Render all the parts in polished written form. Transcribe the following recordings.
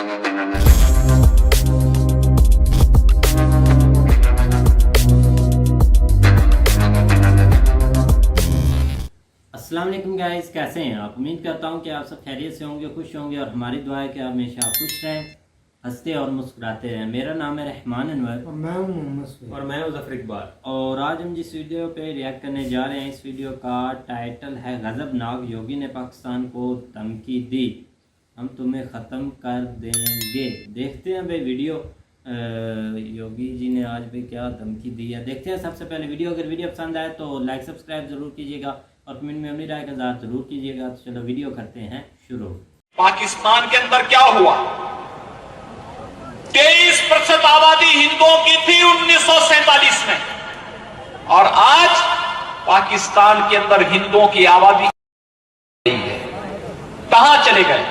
अस्सलाम वालेकुम गाइस, कैसे हैं आप। उम्मीद करता हूं कि आप सब खैरियत से होंगे, खुश होंगे और हमारी दुआ है कि आप हमेशा खुश रहें, हंसते और मुस्कुराते रहें। मेरा नाम है रहमान अनवर और मैं हूं मोहम्मद और मैं हूं ज़फर इकबाल। और आज हम जिस वीडियो पे रिएक्ट करने जा रहे हैं, इस वीडियो का टाइटल है गजबनाक, योगी ने पाकिस्तान को धमकी दी, हम तुम्हें ख़त्म कर देंगे। देखते हैं भाई वीडियो, योगी जी ने आज भी क्या धमकी दी है, देखते हैं। सबसे पहले वीडियो, अगर वीडियो पसंद आए तो लाइक सब्सक्राइब जरूर कीजिएगा और कमेंट में अपनी राय का इज़हार जरूर कीजिएगा। तो चलो वीडियो करते हैं शुरू। पाकिस्तान के अंदर क्या हुआ, 23% आबादी हिंदुओं की थी 1947 में, और आज पाकिस्तान के अंदर हिंदुओं की आबादी कहां चले गए?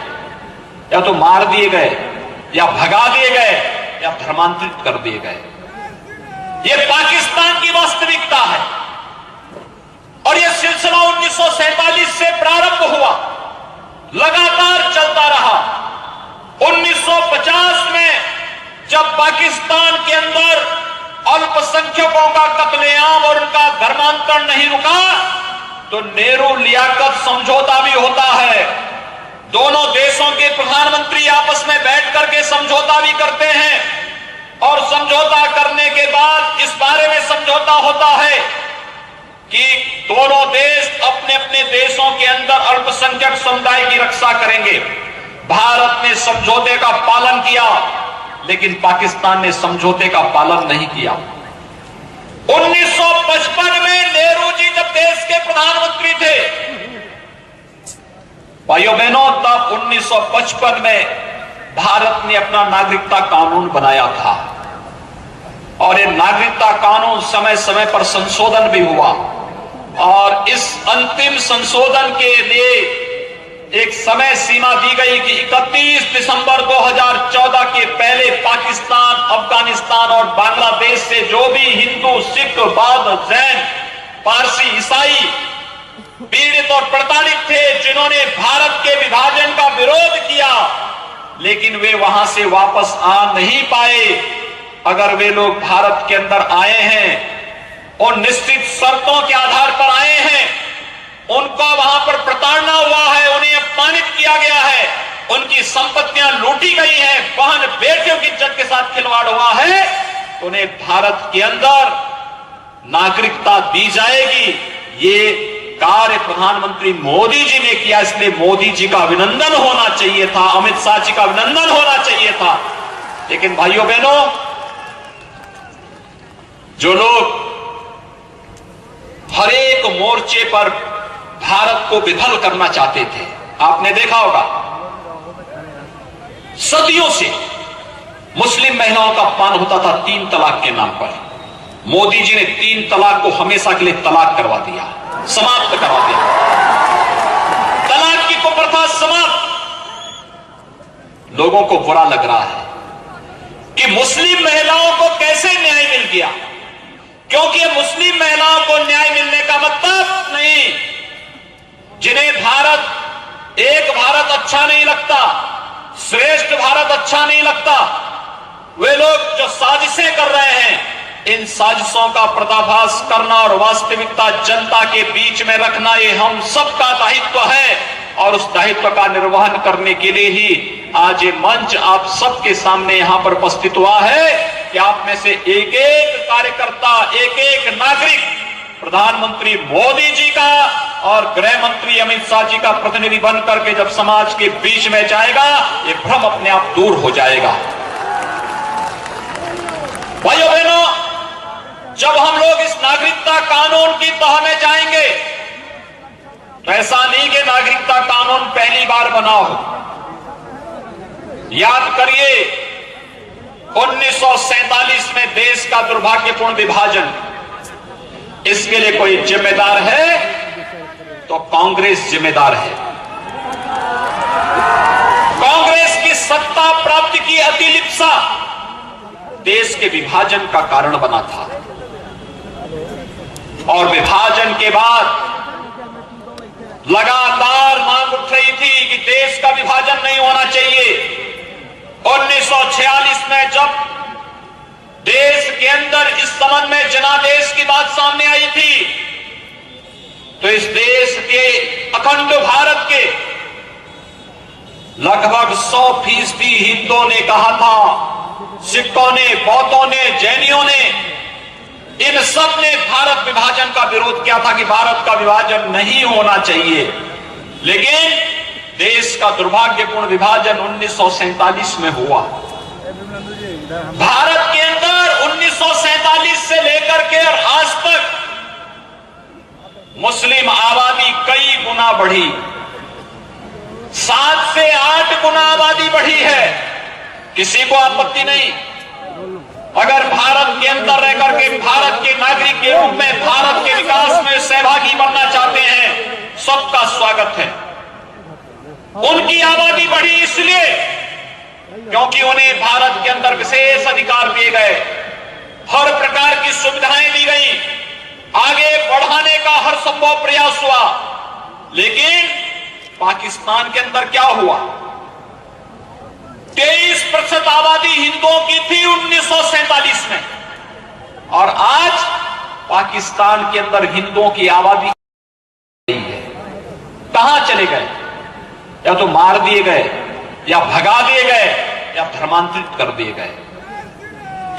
या तो मार दिए गए, या भगा दिए गए, या धर्मांतरित कर दिए गए। यह पाकिस्तान की वास्तविकता है और यह सिलसिला 1947 से प्रारंभ हुआ, लगातार चलता रहा। 1950 में जब पाकिस्तान के अंदर अल्पसंख्यकों का कत्लेआम और उनका धर्मांतरण नहीं रुका, तो नेहरू लियाकत समझौता भी होता है। दोनों देशों के प्रधानमंत्री आपस में बैठ करके समझौता भी करते हैं, और समझौता करने के बाद इस बारे में समझौता होता है कि दोनों देश अपने अपने देशों के अंदर अल्पसंख्यक समुदाय की रक्षा करेंगे। भारत ने समझौते का पालन किया, लेकिन पाकिस्तान ने समझौते का पालन नहीं किया। 1955 में नेहरू जी जब देश के प्रधानमंत्री थे, भाइयों बहनों, तब 1955 में भारत ने अपना नागरिकता कानून बनाया था, और ये नागरिकता कानून समय समय पर संशोधन भी हुआ, और इस अंतिम संशोधन के लिए एक समय सीमा दी गई कि 31 दिसंबर 2014 के पहले पाकिस्तान, अफगानिस्तान और बांग्लादेश से जो भी हिंदू, सिख, बौद्ध, जैन, पारसी, ईसाई पीड़ित और प्रताड़ित थे, जिन्होंने भारत के विभाजन का विरोध किया, लेकिन वे वहां से वापस आ नहीं पाए। अगर वे लोग भारत के अंदर आए हैं और निश्चित शर्तों के आधार पर आए हैं, उनका वहां पर प्रताड़ना हुआ है, उन्हें अपमानित किया गया है, उनकी संपत्तियां लूटी गई हैं, बहन बेटियों की इज्जत के साथ खिलवाड़ हुआ है, तो उन्हें भारत के अंदर नागरिकता दी जाएगी। ये कार्य प्रधानमंत्री मोदी जी ने किया, इसलिए मोदी जी का अभिनंदन होना चाहिए था, अमित शाह जी का अभिनंदन होना चाहिए था। लेकिन भाइयों बहनों, जो लोग हर एक मोर्चे पर भारत को विफल करना चाहते थे, आपने देखा होगा सदियों से मुस्लिम महिलाओं का अपमान होता था 3 तलाक के नाम पर। मोदी जी ने 3 तलाक को हमेशा के लिए तलाक करवा दिया, समाप्त करवा दिया। तलाक की कुप्रथा समाप्त। लोगों को बुरा लग रहा है कि मुस्लिम महिलाओं को कैसे न्याय मिल गया, क्योंकि मुस्लिम महिलाओं को न्याय मिलने का मतलब नहीं, जिन्हें भारत, एक भारत अच्छा नहीं लगता, श्रेष्ठ भारत अच्छा नहीं लगता, वे लोग जो साजिशें कर रहे हैं, इन साजिशों का पर्दाफाश करना और वास्तविकता जनता के बीच में रखना, ये हम सबका दायित्व है, और उस दायित्व का निर्वहन करने के लिए ही आज ये मंच आप सबके सामने यहां पर उपस्थित हुआ है कि आप में से एक एक कार्यकर्ता, एक एक नागरिक प्रधानमंत्री मोदी जी का और गृह मंत्री अमित शाह जी का प्रतिनिधि बन करके जब समाज के बीच में जाएगा, ये भ्रम अपने आप दूर हो जाएगा। भाइयों बहनों, जब हम लोग इस नागरिकता कानून की तह में जाएंगे, तो ऐसा नहीं कि नागरिकता कानून पहली बार बना हो। याद करिए 1947 में देश का दुर्भाग्यपूर्ण विभाजन, इसके लिए कोई जिम्मेदार है तो कांग्रेस जिम्मेदार है। कांग्रेस की सत्ता प्राप्ति की अतिलिप्सा देश के विभाजन का कारण बना था, और विभाजन के बाद लगातार मांग उठ रही थी कि देश का विभाजन नहीं होना चाहिए, और जनादेश की बात सामने आई थी तो इस देश के अखंड भारत के लगभग 100% हिंदुओं ने कहा था, सिखों ने, बौद्धों ने, जैनियों ने, इन सब ने भारत विभाजन का विरोध किया था कि भारत का विभाजन नहीं होना चाहिए। लेकिन देश का दुर्भाग्यपूर्ण विभाजन 1947 में हुआ। भारत के अंदर 1947 से लेकर के और आज तक मुस्लिम आबादी कई गुना बढ़ी, 7 से 8 गुना आबादी बढ़ी है। किसी को आपत्ति नहीं। अगर भारत के अंदर रहकर के भारत के नागरिक के रूप में भारत के विकास में सहभागी बनना चाहते हैं, सबका स्वागत है। उनकी आबादी बढ़ी इसलिए क्योंकि उन्हें भारत के अंदर विशेष अधिकार दिए गए, हर प्रकार की सुविधाएं दी गई, आगे बढ़ाने का हर संभव प्रयास हुआ। लेकिन पाकिस्तान के अंदर क्या हुआ? 23% आबादी हिंदुओं की थी 1947 में, और आज पाकिस्तान के अंदर हिंदुओं की आबादी है। कहां चले गए? या तो मार दिए गए, या भगा दिए गए, या धर्मांतरित कर दिए गए।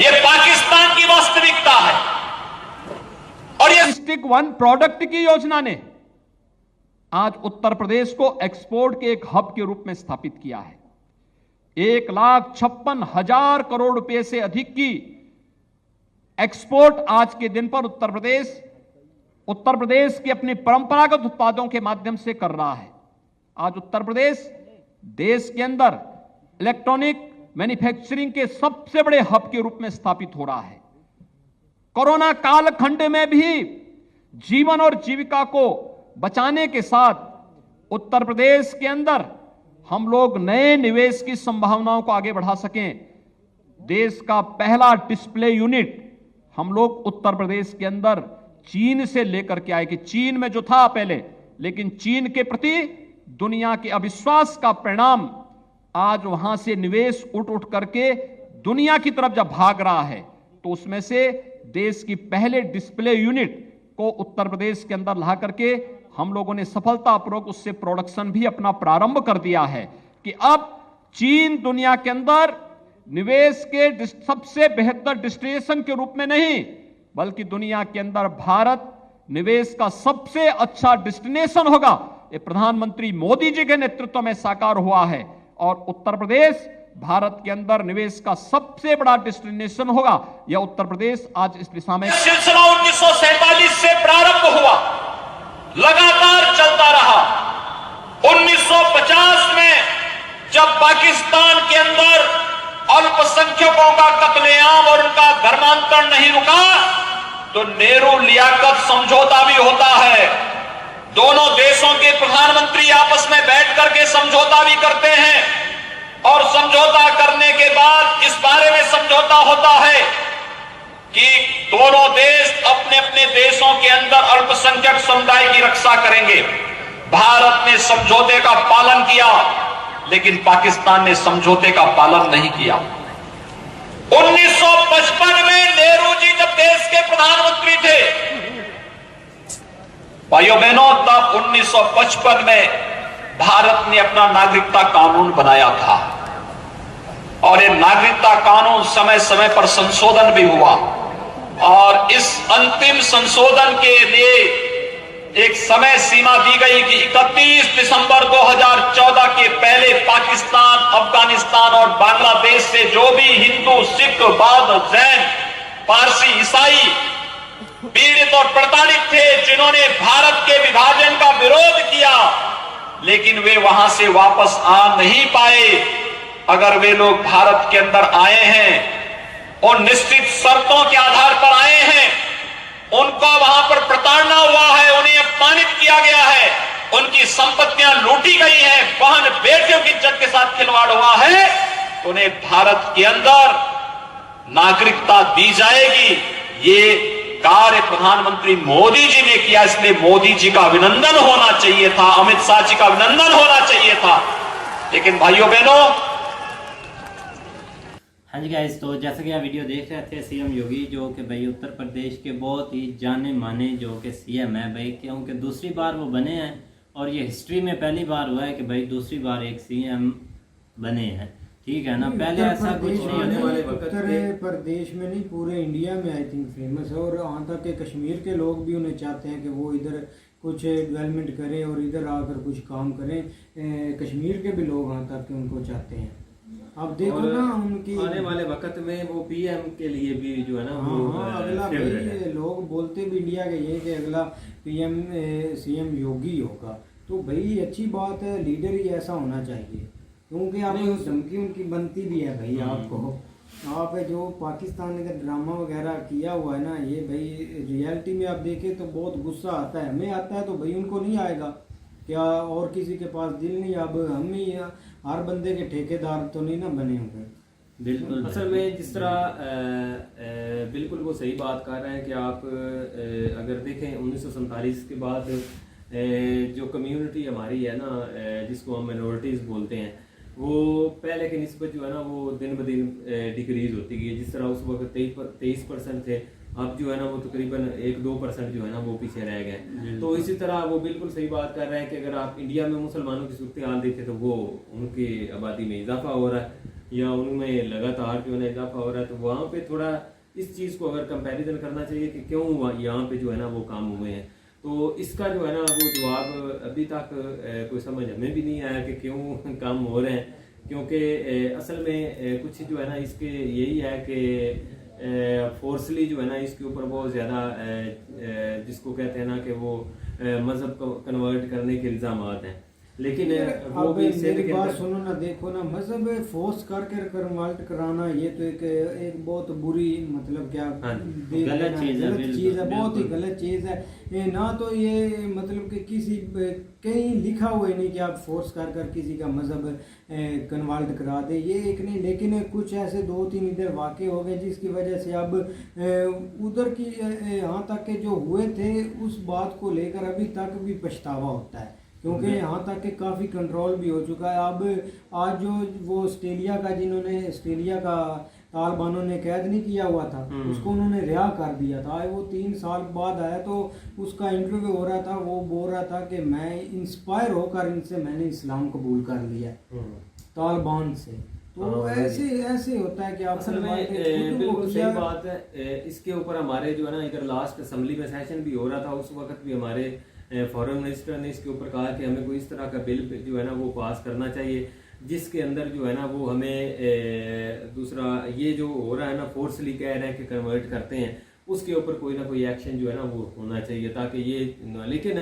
यह पाकिस्तान की वास्तविकता है। और ये डिस्ट्रिक्ट 1 प्रोडक्ट की योजना ने आज उत्तर प्रदेश को एक्सपोर्ट के एक हब के रूप में स्थापित किया है। 1,56,000 करोड़ रुपए से अधिक की एक्सपोर्ट आज के दिन पर उत्तर प्रदेश के अपने परंपरागत उत्पादों के माध्यम से कर रहा है। आज उत्तर प्रदेश देश के अंदर इलेक्ट्रॉनिक मैन्युफैक्चरिंग के सबसे बड़े हब के रूप में स्थापित हो रहा है। कोरोना कालखंड में भी जीवन और जीविका को बचाने के साथ उत्तर प्रदेश के अंदर हम लोग नए निवेश की संभावनाओं को आगे बढ़ा सकें। देश का पहला डिस्प्ले यूनिट हम लोग उत्तर प्रदेश के अंदर चीन से लेकर के आए, कि चीन में जो था पहले, लेकिन चीन के प्रति दुनिया के अविश्वास का परिणाम आज वहां से निवेश उठ करके दुनिया की तरफ जब भाग रहा है, तो उसमें से देश की पहले डिस्प्ले यूनिट को उत्तर प्रदेश के अंदर ला करके हम लोगों ने सफलतापूर्वक उससे प्रोडक्शन भी अपना प्रारंभ कर दिया है कि अब चीन दुनिया के अंदर निवेश के सबसे बेहतर डेस्टिनेशन के रूप में नहीं, बल्कि दुनिया के अंदर भारत निवेश का सबसे अच्छा डेस्टिनेशन होगा। ये प्रधानमंत्री मोदी जी के नेतृत्व में साकार हुआ है, और उत्तर प्रदेश भारत के अंदर निवेश का सबसे बड़ा डेस्टिनेशन होगा। यह उत्तर प्रदेश आज इस दिशा में सिलसिला 1947 से प्रारंभ हुआ, लगातार चलता रहा। 1950 में जब पाकिस्तान के अंदर अल्पसंख्यकों का कत्लेआम और उनका धर्मांतरण नहीं रुका, तो नेहरू लियाकत समझौता भी होता है। दोनों देशों के प्रधानमंत्री आपस में बैठ करके समझौता भी करते हैं, और समझौता करने के बाद इस बारे में समझौता होता है कि दोनों देश अपने अपने देशों के अंदर अल्पसंख्यक समुदाय की रक्षा करेंगे। भारत ने समझौते का पालन किया, लेकिन पाकिस्तान ने समझौते का पालन नहीं किया। 1955 में नेहरू जी जब देश के प्रधानमंत्री थे, भाइयों बहनों, तब 1955 में भारत ने अपना नागरिकता कानून बनाया था, और ये नागरिकता कानून समय समय पर संशोधन भी हुआ, और इस अंतिम संशोधन के लिए एक समय सीमा दी गई कि 31 दिसंबर 2014 के पहले पाकिस्तान, अफगानिस्तान और बांग्लादेश से जो भी हिंदू, सिख, बौद्ध, जैन, पारसी, ईसाई पीड़ित और प्रताड़ित थे, जिन्होंने भारत के विभाजन का विरोध किया, लेकिन वे वहां से वापस आ नहीं पाए। अगर वे लोग भारत के अंदर आए हैं और निश्चित शर्तों के आधार पर आए हैं, उनका वहां पर प्रताड़ना हुआ है, उन्हें अपमानित किया गया है, उनकी संपत्तियां लूटी गई हैं, बहन बेटियों की इज्जत के साथ खिलवाड़ हुआ है, तो उन्हें भारत के अंदर नागरिकता दी जाएगी। ये कार्य प्रधानमंत्री मोदी जी ने किया, इसलिए मोदी जी का अभिनंदन होना चाहिए था, अमित शाह जी का अभिनंदन होना चाहिए था। लेकिन भाइयों बहनों, हाँ जी गाइस, तो जैसा कि आप वीडियो देख रहे थे, सीएम योगी जो कि भाई उत्तर प्रदेश के बहुत ही जाने माने जो कि सीएम है भाई, क्योंकि दूसरी बार वो बने हैं और ये हिस्ट्री में पहली बार हुआ है कि भाई दूसरी बार एक सीएम बने हैं। ठीक है ना, पहले ऐसा कुछ नहीं आने होने वाले उत्तर प्रदेश में नहीं, पूरे इंडिया में आई थिंक फेमस है। और यहाँ तक के कश्मीर के लोग भी उन्हें चाहते हैं कि वो इधर कुछ डेवलपमेंट करें और इधर आकर कुछ काम करें। कश्मीर के भी लोग यहाँ तक के उनको चाहते हैं। अब देखो ना उनकी आने वाले वक्त में वो पीएम के लिए भी जो है ना हाँ अगला भाई लोग बोलते भी इंडिया के ये कि अगला पीएम सीएम योगी होगा। तो भाई अच्छी बात है, लीडर ही ऐसा होना चाहिए, क्योंकि आप धमकी उनकी बनती भी है भाई। आपको आप जो पाकिस्तान ने ड्रामा वगैरह किया हुआ है ना, ये भाई रियलिटी में आप देखें तो बहुत गुस्सा आता है। हमें आता है तो भाई उनको नहीं आएगा क्या? और किसी के पास दिल नहीं। अब हम ही हर बंदे के ठेकेदार तो नहीं ना बने होंगे। बिल्कुल असल में जिस तरह बिल्कुल वो सही बात कर रहे हैं कि आप अगर देखें 1947 के बाद जो कम्युनिटी हमारी है ना, जिसको हम माइनॉरिटीज़ बोलते हैं, वो पहले की निस्बत जो है ना वो दिन ब दिन डिक्रीज होती गई। जिस तरह उस वक्त 23% थे, अब जो है ना वो तकरीबन 1-2% जो है ना वो पीछे रह गए। तो इसी तरह वो बिल्कुल सही बात कर रहे हैं कि अगर आप इंडिया में मुसलमानों की सूरत हाल देखें तो वो उनकी आबादी में इजाफा हो रहा है या उनमें लगातार जो है ना इजाफा हो रहा है। तो वहाँ पे थोड़ा इस चीज़ को अगर कंपैरिजन करना चाहिए कि क्यों यहाँ पे जो है ना वो काम हुए हैं। तो इसका जो है ना वो जवाब अभी तक कोई समझ हमें भी नहीं आया कि क्यों काम हो रहे हैं, क्योंकि असल में कुछ जो है ना इसके यही है कि फोर्सली जो है ना इसके ऊपर बहुत ज़्यादा जिसको कहते हैं ना कि वो मज़हब को कन्वर्ट करने के इल्ज़ामात हैं। लेकिन वो भी मेरी बात सुनो ना, देखो ना, मजहब फोर्स करके कन्वर्ट कराना ये तो एक बहुत बुरी मतलब क्या गलत चीज़ है, बहुत ही गलत चीज़ है। ये ना तो ये मतलब कि किसी कहीं लिखा हुआ ही नहीं कि आप फोर्स कर किसी का मजहब कन्वर्ट करा दे, ये एक नहीं। लेकिन कुछ ऐसे 2-3 इधर वाक़े हो गए जिसकी वजह से अब उधर की यहाँ तक के जो हुए थे उस बात को लेकर अभी तक भी पछतावा होता है, क्योंकि यहाँ तक के काफ़ी कंट्रोल भी हो चुका है। अब आज जो वो ऑस्ट्रेलिया का तालिबानों ने कैद नहीं किया हुआ था, उसको उन्होंने रिहा कर दिया था। वो 3 साल बाद आया तो उसका इंटरव्यू हो रहा था, वो बोल रहा था कि मैं इंस्पायर होकर इनसे मैंने इस्लाम कबूल कर लिया तालिबान से। तो ऐसे होता है कि आप असल में बिल्कुल सही बात है। इसके ऊपर हमारे जो है ना इधर लास्ट असेंबली में सेशन भी हो रहा था, उस वक्त भी हमारे फॉरेन मिनिस्टर ने इसके ऊपर कहा कि हमें कोई इस तरह का बिल जो है ना वो पास करना चाहिए जिसके अंदर जो है ना वो हमें दूसरा ये जो हो रहा है ना फोर्सली कह रहे हैं कि कन्वर्ट करते हैं, उसके ऊपर कोई ना कोई एक्शन जो है ना वो होना चाहिए ताकि ये। लेकिन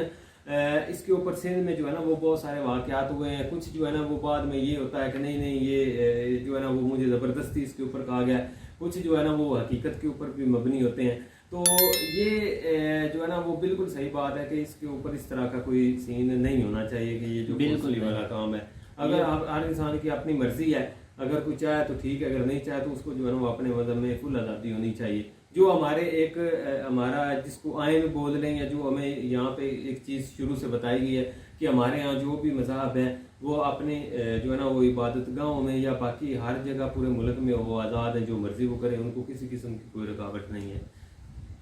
इसके ऊपर सिंध में जो है ना वो बहुत सारे वाक़यात हुए हैं। कुछ जो है ना वो बाद में ये होता है कि नहीं ये जो है ना वो मुझे ज़बरदस्ती इसके ऊपर कहा गया, कुछ जो है ना वो हकीकत के ऊपर भी मबनी होते हैं। तो ये जो है ना वो बिल्कुल सही बात है कि इसके ऊपर इस तरह का कोई सीन नहीं होना चाहिए कि ये जो बिल्कुल वाला काम है। अगर हर इंसान की अपनी मर्जी है, अगर कोई चाहे तो ठीक है, अगर नहीं चाहे तो उसको जो है ना वो अपने मज़हब में फुल आज़ादी होनी चाहिए। जो हमारे हमारा जिसको आइन बोल लें या जो हमें यहाँ पे एक चीज़ शुरू से बताई गई है कि हमारे यहाँ जो भी मज़हब है वो अपने जो है ना वो इबादत गाहों में या बाकी हर जगह पूरे मुल्क में वो आज़ाद है, जो मर्जी वो करें, उनको किसी किस्म की कोई रुकावट नहीं है।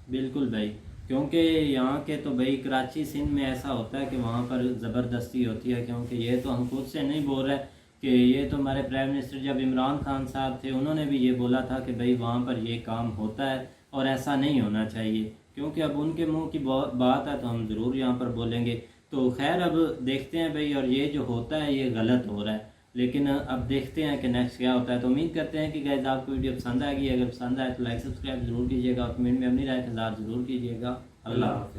बिल्कुल भाई, क्योंकि यहाँ के तो भाई कराची सिंध में ऐसा होता है कि वहाँ पर ज़बरदस्ती होती है, क्योंकि ये तो हम खुद से नहीं बोल रहे कि ये तो हमारे प्राइम मिनिस्टर जब इमरान खान साहब थे उन्होंने भी ये बोला था कि भाई वहाँ पर ये काम होता है और ऐसा नहीं होना चाहिए। क्योंकि अब उनके मुंह की बात है तो हम ज़रूर यहाँ पर बोलेंगे। तो खैर अब देखते हैं भाई, और ये जो होता है ये गलत हो रहा है, लेकिन अब देखते हैं कि नेक्स्ट क्या होता है। तो उम्मीद करते हैं कि गाइस आपको वीडियो पसंद आएगी। अगर पसंद आए तो लाइक सब्सक्राइब जरूर कीजिएगा और कमेंट में अपनी राय का इज़हार ज़रूर कीजिएगा। अल्लाह हाफ़िज़।